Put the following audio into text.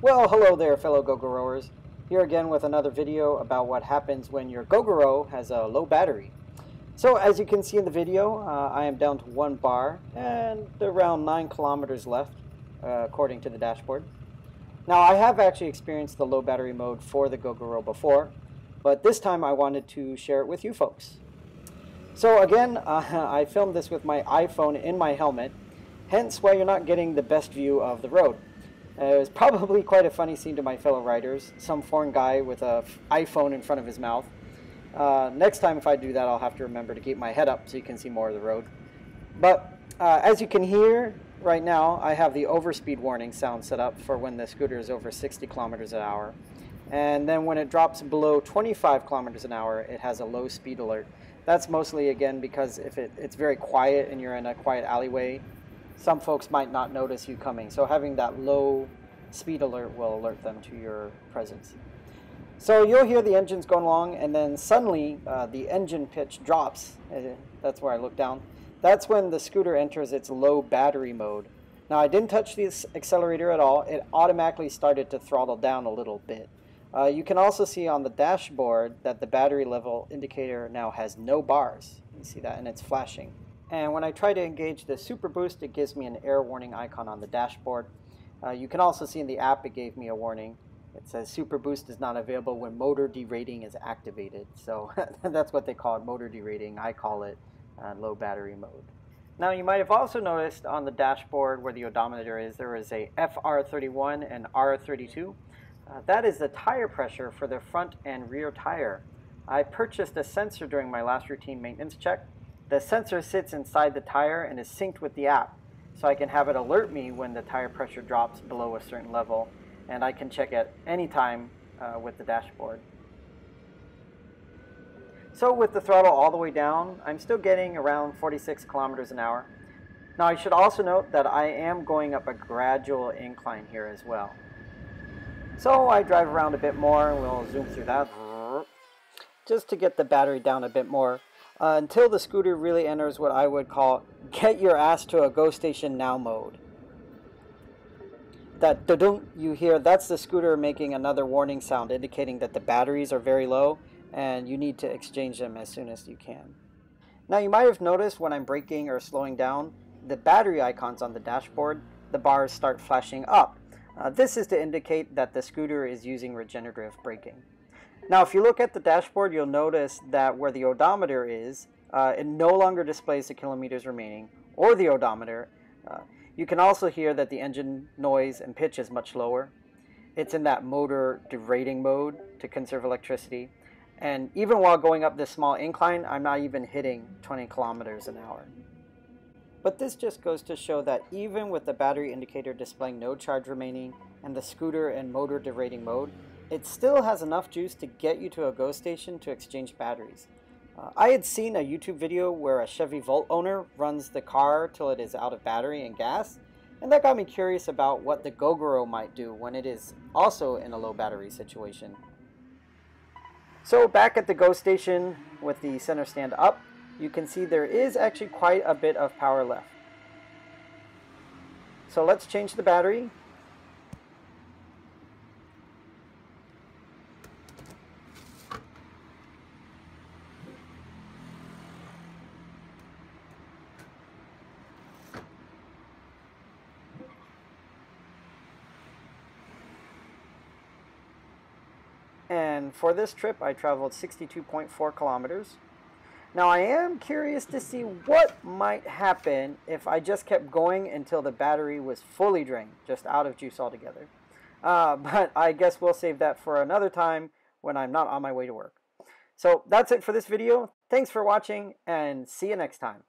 Well, hello there, fellow Gogoroers. Here again with another video about what happens when your Gogoro has a low battery. So as you can see in the video, I am down to 1 bar and around 9 kilometers left, according to the dashboard. Now I have actually experienced the low battery mode for the Gogoro before, but this time I wanted to share it with you folks. So again, I filmed this with my iPhone in my helmet, hence why you're not getting the best view of the road. It was probably quite a funny scene to my fellow riders, some foreign guy with an iPhone in front of his mouth. Next time if I do that, I'll have to remember to keep my head up so you can see more of the road. But as you can hear right now, I have the overspeed warning sound set up for when the scooter is over 60 kilometers an hour. And then when it drops below 25 kilometers an hour, it has a low speed alert. That's mostly, again, because if it's very quiet and you're in a quiet alleyway, some folks might not notice you coming. So having that low speed alert will alert them to your presence. So you'll hear the engines going along, and then suddenly the engine pitch drops. That's where I look down. That's when the scooter enters its low battery mode. Now I didn't touch the accelerator at all. It automatically started to throttle down a little bit. You can also see on the dashboard that the battery level indicator now has no bars. You see that, and it's flashing. And when I try to engage the Super Boost, it gives me an error warning icon on the dashboard. You can also see in the app it gave me a warning. It says Super Boost is not available when motor derating is activated. So that's what they call it, motor derating. I call it low battery mode. Now you might have also noticed on the dashboard where the odometer is, there is a FR31 and R32. That is the tire pressure for the front and rear tire. I purchased a sensor during my last routine maintenance check. The sensor sits inside the tire and is synced with the app, so I can have it alert me when the tire pressure drops below a certain level, and I can check at any time with the dashboard. So with the throttle all the way down, I'm still getting around 46 kilometers an hour. Now I should also note that I am going up a gradual incline here as well. So I drive around a bit more, and we'll zoom through that, just to get the battery down a bit more, until the scooter really enters what I would call get your ass to a GoStation now mode. That dudunk you hear, that's the scooter making another warning sound indicating that the batteries are very low and you need to exchange them as soon as you can. Now you might have noticed when I'm braking or slowing down, the battery icons on the dashboard, the bars start flashing up. This is to indicate that the scooter is using regenerative braking. Now if you look at the dashboard, you'll notice that where the odometer is, it no longer displays the kilometers remaining or the odometer. You can also hear that the engine noise and pitch is much lower. It's in that motor derating mode to conserve electricity. And even while going up this small incline, I'm not even hitting 20 kilometers an hour. But this just goes to show that even with the battery indicator displaying no charge remaining and the scooter in motor derating mode, it still has enough juice to get you to a GoStation to exchange batteries. I had seen a YouTube video where a Chevy Volt owner runs the car till it is out of battery and gas, and that got me curious about what the Gogoro might do when it is also in a low battery situation. So back at the GoStation with the center stand up, you can see there is actually quite a bit of power left. So let's change the battery. And for this trip, I traveled 62.4 kilometers. Now I am curious to see what might happen if I just kept going until the battery was fully drained, just out of juice altogether. But I guess we'll save that for another time when I'm not on my way to work. So that's it for this video. Thanks for watching, and see you next time.